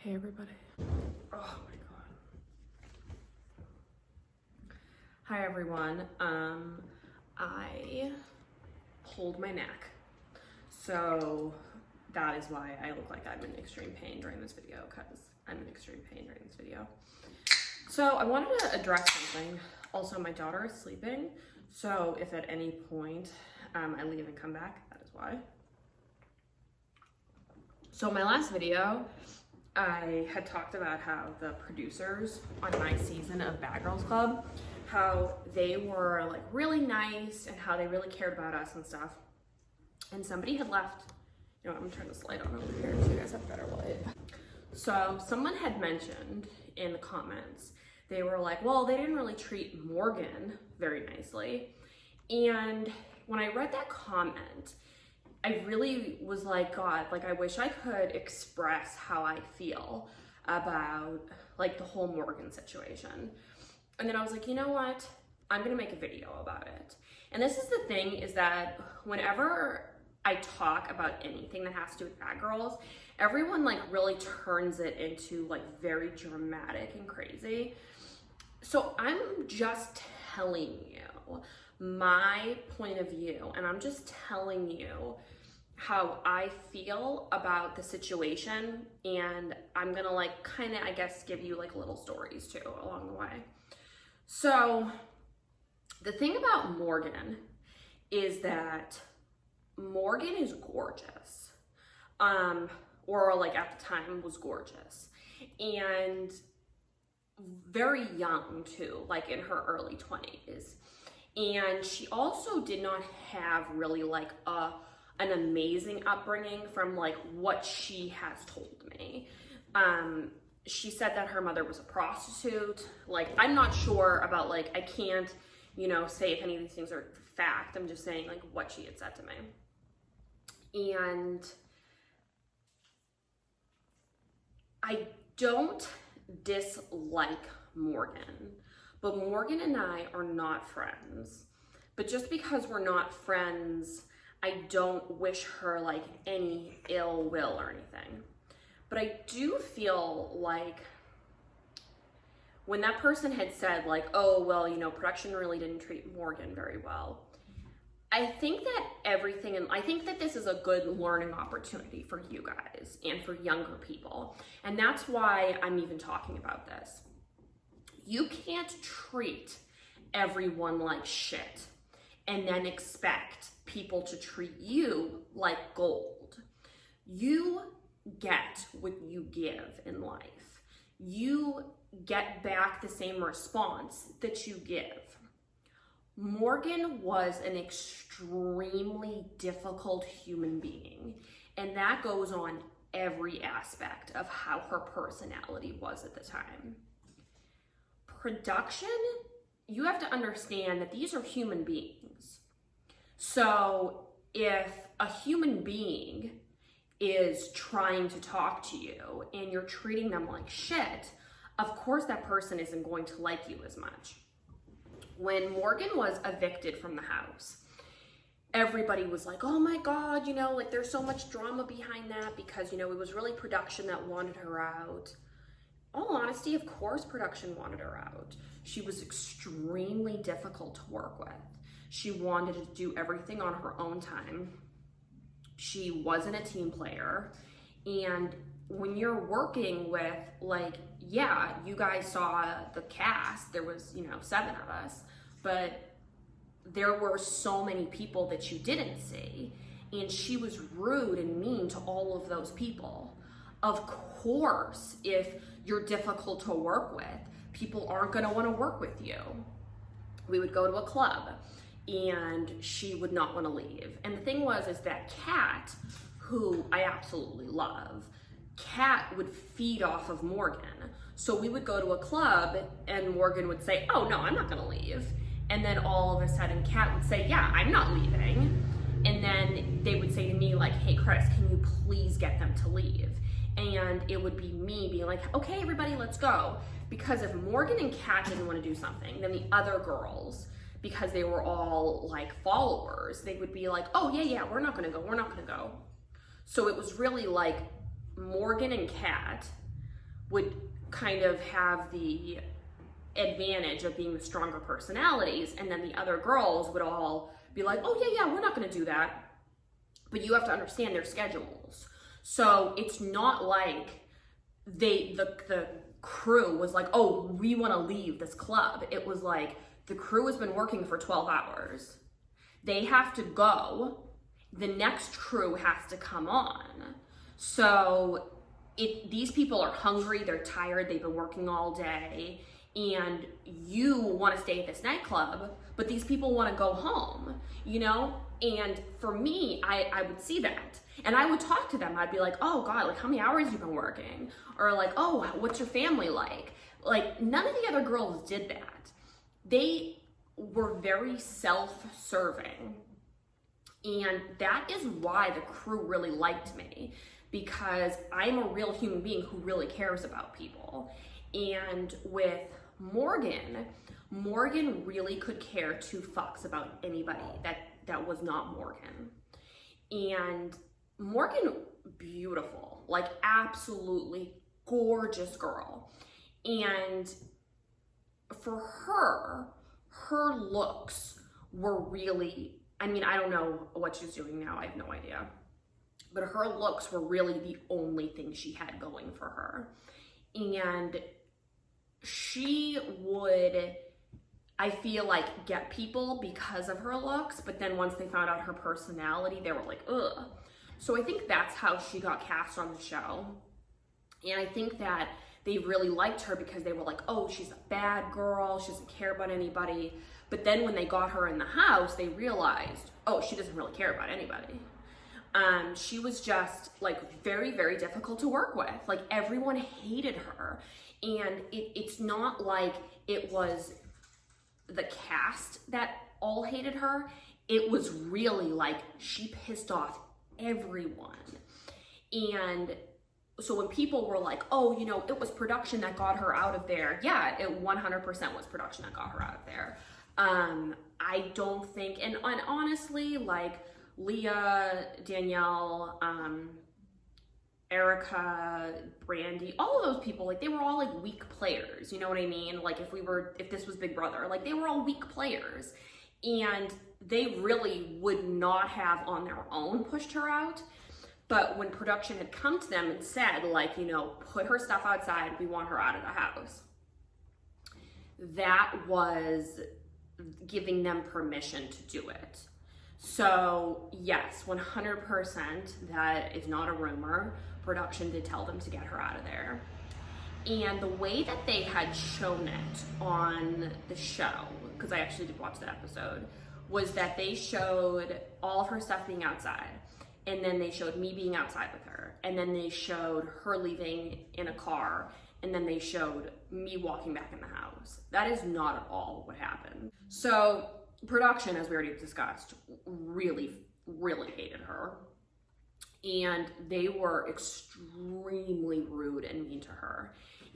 Hey everybody. Oh my god. Hi everyone. I pulled my neck. So that is why I look like I'm in extreme pain during this video, because I'm in extreme pain during this video. So I wanted to address something. Also, my daughter is sleeping. So if at any point I leave and come back, that is why. So my last video, I had talked about how the producers on my season of Bad Girls Club, how they were like really nice and how they really cared about us and stuff. And somebody had left, you know, I'm gonna turn this light on over here so you guys have better light. So someone had mentioned in the comments, they were like, well, they didn't really treat Morgan very nicely. And when I read that comment, I really was like, God, like I wish I could express how I feel about like the whole Morgan situation. And then I was like, you know what? I'm gonna make a video about it. And this is the thing, is that whenever I talk about anything that has to do with Bad Girls, everyone like really turns it into like very dramatic and crazy. So I'm just telling you my point of view, and I'm just telling you how I feel about the situation, and I'm gonna like kind of, I guess, give you like little stories too along the way. So the thing about Morgan is that Morgan is gorgeous, or like at the time was gorgeous, and very young too, like in her early 20s. And she also did not have really like an amazing upbringing from like what she has told me. She said that her mother was a prostitute. Like, I'm not sure about like, I can't, you know, say if any of these things are fact. I'm just saying like what she had said to me. And I don't dislike Morgan, but Morgan and I are not friends. But just because we're not friends, I don't wish her like any ill will or anything. But I do feel like when that person had said like, oh, well, you know, production really didn't treat Morgan very well, I think that everything, and I think that this is a good learning opportunity for you guys and for younger people. And that's why I'm even talking about this. You can't treat everyone like shit and then expect people to treat you like gold. You get what you give in life. You get back the same response that you give. Morgan was an extremely difficult human being, and that goes on every aspect of how her personality was at the time. Production, you have to understand that these are human beings. So if a human being is trying to talk to you and you're treating them like shit, of course that person isn't going to like you as much. When Morgan was evicted from the house, everybody was like, oh my God, you know, like there's so much drama behind that because, you know, it was really production that wanted her out. All honesty, of course production wanted her out. She was extremely difficult to work with. She wanted to do everything on her own time. She wasn't a team player. And when you're working with like, yeah, you guys saw the cast, there was, you know, 7 of us, but there were so many people that you didn't see. And she was rude and mean to all of those people. Of course, if you're difficult to work with, people aren't gonna wanna work with you. We would go to a club and she would not wanna leave. And the thing was, is that Kat, who I absolutely love, Kat would feed off of Morgan. So we would go to a club and Morgan would say, oh no, I'm not gonna leave. And then all of a sudden Kat would say, yeah, I'm not leaving. And then they would say to me like, hey Chris, can you please get them to leave? And it would be me being like, okay, everybody, let's go. Because if Morgan and Kat didn't want to do something, then the other girls, because they were all like followers, they would be like, oh yeah, we're not gonna go, we're not gonna go. So it was really like Morgan and Kat would kind of have the advantage of being the stronger personalities, and then the other girls would all be like, oh yeah, we're not gonna do that. But you have to understand their schedules. So it's not like the crew was like, oh, we wanna leave this club. It was like, the crew has been working for 12 hours. They have to go. The next crew has to come on. So these people are hungry, they're tired, they've been working all day, and you want to stay at this nightclub, but these people want to go home, you know? And for me, I would see that. And I would talk to them. I'd be like, oh God, like how many hours you been working? Or like, oh, what's your family like? Like none of the other girls did that. They were very self-serving. And that is why the crew really liked me, because I'm a real human being who really cares about people. And with Morgan really could care two fucks about anybody that was not Morgan. And Morgan, beautiful, like absolutely gorgeous girl. And for her looks were really, I mean, I don't know what she's doing now, I have no idea. But her looks were really the only thing she had going for her. And she would, I feel like, get people because of her looks, but then once they found out her personality, they were like, ugh. So I think that's how she got cast on the show. And I think that they really liked her because they were like, oh, she's a bad girl, she doesn't care about anybody. But then when they got her in the house, they realized, oh, she doesn't really care about anybody. She was just like very, very difficult to work with. Like everyone hated her. And it's not like it was the cast that all hated her. It was really like she pissed off everyone. And so when people were like, oh, you know, it was production that got her out of there. Yeah, it 100% was production that got her out of there. I don't think, and honestly, like Leah, Danielle, Erica, Brandy, all of those people, like they were all like weak players, you know what I mean? Like if this was Big Brother, like they were all weak players, and they really would not have on their own pushed her out. But when production had come to them and said, like, you know, put her stuff outside, we want her out of the house, that was giving them permission to do it. So yes, 100%, that is not a rumor. Production did tell them to get her out of there. And the way that they had shown it on the show, because I actually did watch that episode, was that they showed all of her stuff being outside. And then they showed me being outside with her. And then they showed her leaving in a car. And then they showed me walking back in the house. That is not at all what happened. So production, as we already discussed, really, really hated her. And they were extremely rude and mean to her.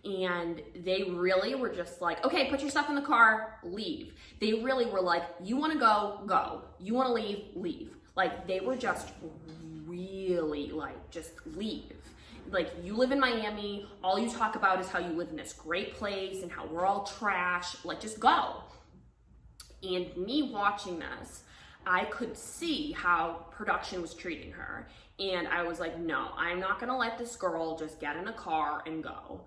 And they really were just like, okay, put your stuff in the car, leave. They really were like, you wanna go, go. You wanna leave, leave. Like they were just really like, just leave. Like you live in Miami, all you talk about is how you live in this great place and how we're all trash, like just go. And me watching this, I could see how production was treating her. And I was like, no, I'm not gonna let this girl just get in a car and go.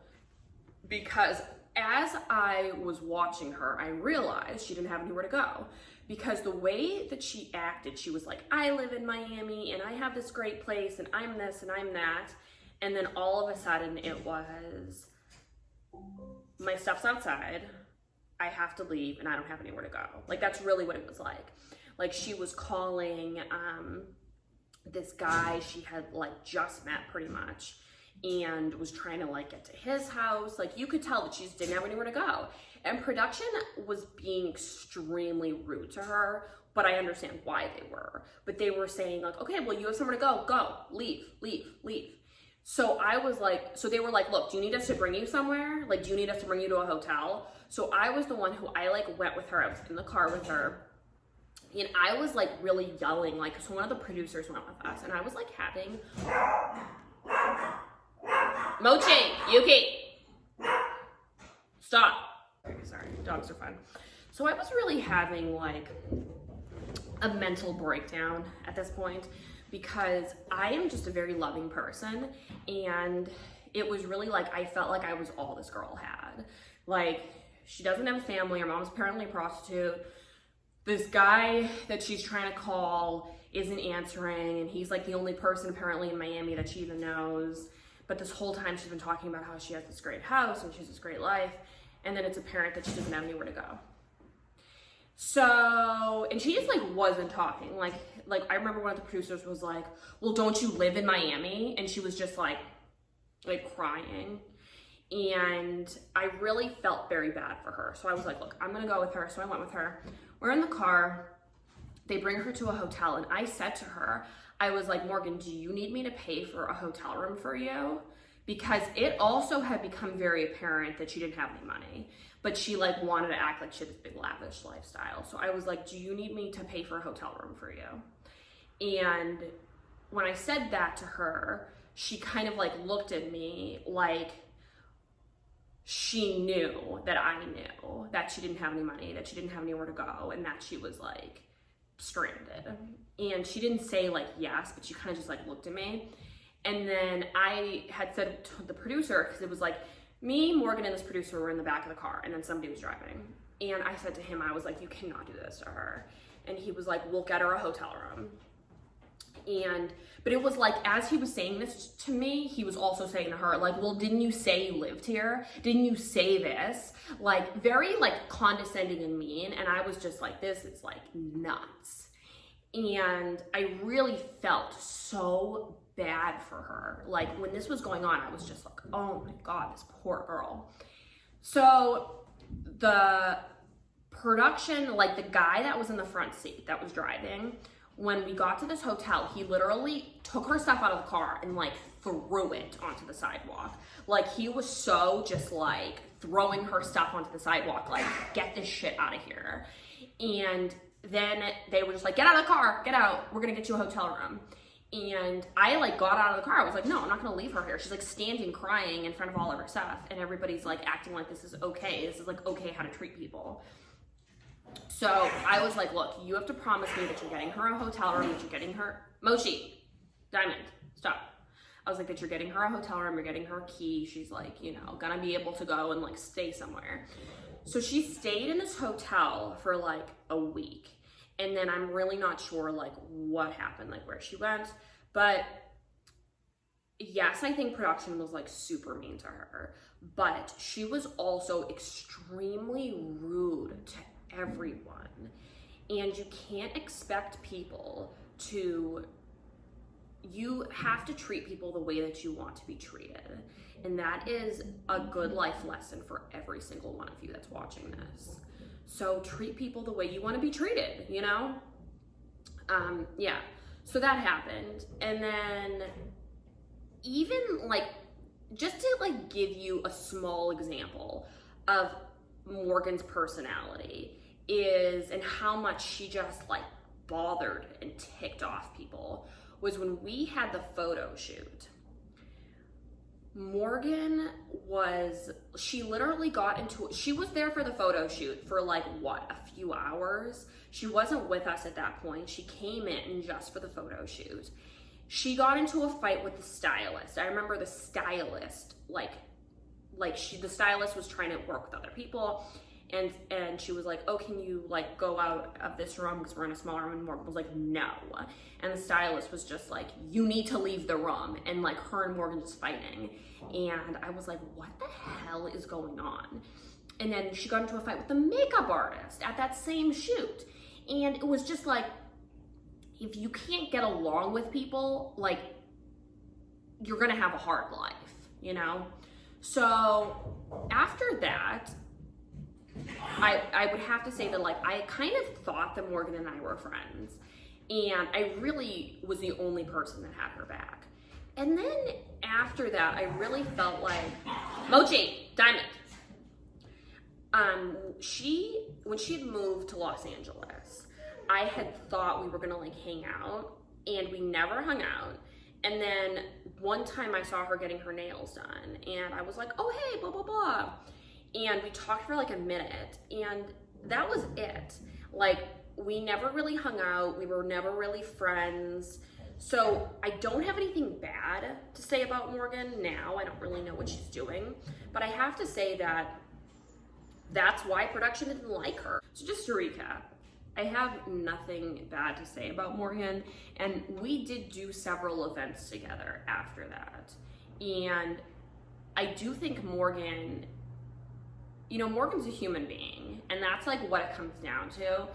Because as I was watching her, I realized she didn't have anywhere to go. Because the way that she acted, she was like, I live in Miami and I have this great place and I'm this and I'm that. And then all of a sudden it was, my stuff's outside, I have to leave and I don't have anywhere to go. Like that's really what it was like. Like she was calling this guy she had like just met pretty much and was trying to like get to his house. Like you could tell that she just didn't have anywhere to go. And production was being extremely rude to her, but I understand why they were. But they were saying like, okay, well you have somewhere to go, go, leave, leave, leave. So I was like, so they were like, look, do you need us to bring you somewhere? Like, do you need us to bring you to a hotel? So I was the one who I like went with her. I was in the car with her. And I was like really yelling, like, so one of the producers went with us and I was like having, Mochi, Yuki, Stop. Okay, sorry, dogs are fun. So I was really having like a mental breakdown at this point because I am just a very loving person, and it was really like I felt like I was all this girl had. Like, she doesn't have a family, her mom's apparently a prostitute, this guy that she's trying to call isn't answering, and he's like the only person apparently in Miami that she even knows. But this whole time she's been talking about how she has this great house and she has this great life, and then it's apparent that she doesn't have anywhere to go. So, and she just like wasn't talking. Like I remember one of the producers was like, well, don't you live in Miami? And she was just like crying. And I really felt very bad for her. So I was like, look, I'm gonna go with her. So I went with her. We're in the car. They bring her to a hotel, and I said to her, I was like, Morgan, do you need me to pay for a hotel room for you? Because it also had become very apparent that she didn't have any money, but she like wanted to act like she had this big lavish lifestyle. So I was like, do you need me to pay for a hotel room for you? And when I said that to her, she kind of like looked at me like she knew that I knew that she didn't have any money, that she didn't have anywhere to go, and that she was like stranded. And she didn't say like yes, but she kind of just like looked at me. And then I had said to the producer, because it was like me, Morgan, and this producer were in the back of the car, and then somebody was driving. And I said to him, I was like, you cannot do this to her. And he was like, we'll get her a hotel room. But it was like, as he was saying this to me, he was also saying to her, like, well, didn't you say you lived here? Didn't you say this? Like, very like condescending and mean. And I was just like, this is like nuts. And I really felt so bad for her. Like, when this was going on, I was just like, oh my God, this poor girl. So the production, like the guy that was in the front seat that was driving, when we got to this hotel, he literally took her stuff out of the car and like threw it onto the sidewalk. Like, he was so just like throwing her stuff onto the sidewalk, like, get this shit out of here. And then they were just like, get out of the car, get out, we're gonna get you a hotel room. And I like got out of the car. I was like, no, I'm not gonna leave her here. She's like standing crying in front of all of her stuff, and everybody's like acting like this is okay. This is like okay how to treat people. So I was like, look, you have to promise me that you're getting her a hotel room, that you're getting her, Mochi, Diamond, stop. I was like, that you're getting her a hotel room, you're getting her a key. She's like, you know, gonna be able to go and like stay somewhere. So she stayed in this hotel for like a week. And then I'm really not sure like what happened, like where she went. But yes, I think production was like super mean to her. But she was also extremely rude to everyone. And you can't expect people to, you have to treat people the way that you want to be treated. And that is a good life lesson for every single one of you that's watching this. So treat people the way you want to be treated, you know? Yeah, so that happened. And then even like, just to like give you a small example of Morgan's personality is, and how much she just like bothered and ticked off people, was when we had the photo shoot. Morgan was, she literally got into, she was there for the photo shoot for like what, a few hours. She wasn't with us at that point. She came in just for the photo shoot. She got into a fight with the stylist. I remember the stylist, the stylist was trying to work with other people, and she was like, oh, can you like go out of this room because we're in a small room? And Morgan was like, no. And the stylist was just like, you need to leave the room. And like her and Morgan just fighting. And I was like, what the hell is going on? And then she got into a fight with the makeup artist at that same shoot. And it was just like, if you can't get along with people, like, you're gonna have a hard life, you know? So after that, I would have to say that like, I kind of thought that Morgan and I were friends, and I really was the only person that had her back. And then after that, I really felt like, Mochi, Diamond. When she had moved to Los Angeles, I had thought we were gonna like hang out, and we never hung out. And then one time I saw her getting her nails done, and I was like, oh, hey, blah, blah, blah. And we talked for like a minute, and that was it. Like, we never really hung out. We were never really friends. So I don't have anything bad to say about Morgan now. I don't really know what she's doing. But I have to say that that's why production didn't like her. So just to recap, I have nothing bad to say about Morgan. And we did do several events together after that. And I do think Morgan, you know, Morgan's a human being. And that's like what it comes down to,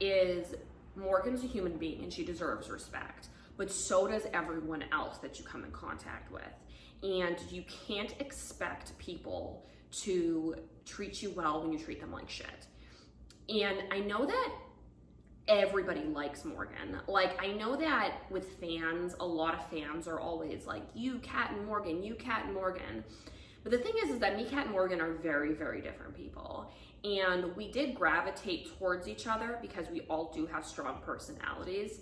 is Morgan's a human being and she deserves respect. But so does everyone else that you come in contact with. And you can't expect people to treat you well when you treat them like shit. And I know that everybody likes Morgan. Like, I know that with fans, a lot of fans are always like, you, Kat and Morgan, you, Kat and Morgan. But the thing is that me, Kat, and Morgan are very, very different people. And we did gravitate towards each other because we all do have strong personalities.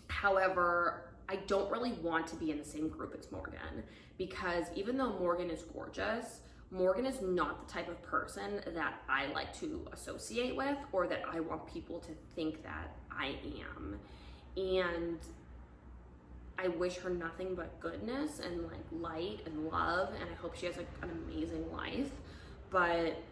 However, I don't really want to be in the same group as Morgan, because even though Morgan is gorgeous, Morgan is not the type of person that I like to associate with, or that I want people to think that I am. And I wish her nothing but goodness and like light and love, and I hope she has an amazing life. But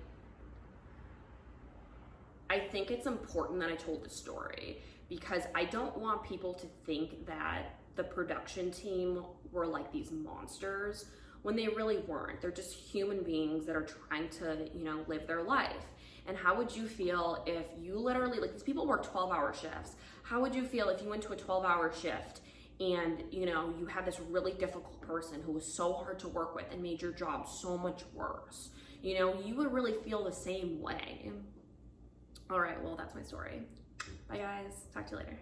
I think it's important that I told the story, because I don't want people to think that the production team were like these monsters when they really weren't. They're just human beings that are trying to, you know, live their life. And how would you feel if you literally, like, these people work 12-hour shifts. How would you feel if you went to a 12-hour shift and, you know, you had this really difficult person who was so hard to work with and made your job so much worse? You know, you would really feel the same way. All right, well, that's my story. Bye, guys. Talk to you later.